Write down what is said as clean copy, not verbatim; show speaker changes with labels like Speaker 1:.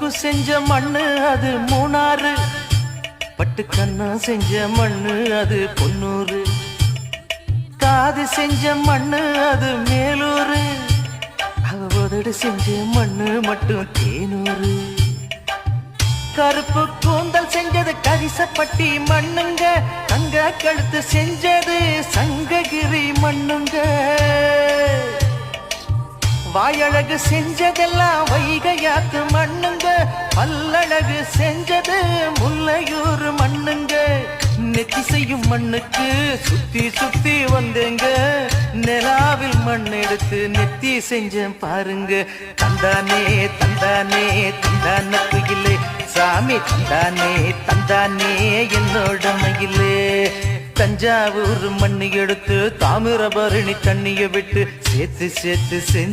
Speaker 1: மூக்கு செஞ்ச மண்ணு அது மூணாறு, பட்டு கண்ணா செஞ்ச மண்ணு அது பொன்னூறு, காது செஞ்ச மண்ணு அது மேலூரு, அவ உதடு செஞ்ச மண்ணு மட்டும் தேனூரு. கருப்பு கூந்தல் செஞ்சது கரிசப்பட்டி மண்ணுங்க, தங்க கழுத்து செஞ்சது சங்ககிரி மண்ணுங்க, வாயழகு செஞ்சதெல்லாம் வைகையாத்து மண்ணுங்க, பல்லழகு செஞ்சது முல்லையூர் மண்ணுங்க. நெத்தி செய்யும் மண்ணுக்கு சுத்தி சுத்தி வந்தேங்க, நிலாவில் மண் எடுத்து நெத்தி செஞ்சேன் பாருங்க. தந்தானே தந்தானே தந்தான குயிலே, சாமி தந்தானே தந்தானே என்னோட மயிலே. தஞ்சாவூர் மண்ணு எடுத்து தாமிரபரணி தண்ணிய விட்டு சேர்த்து சேர்த்து செஞ்சு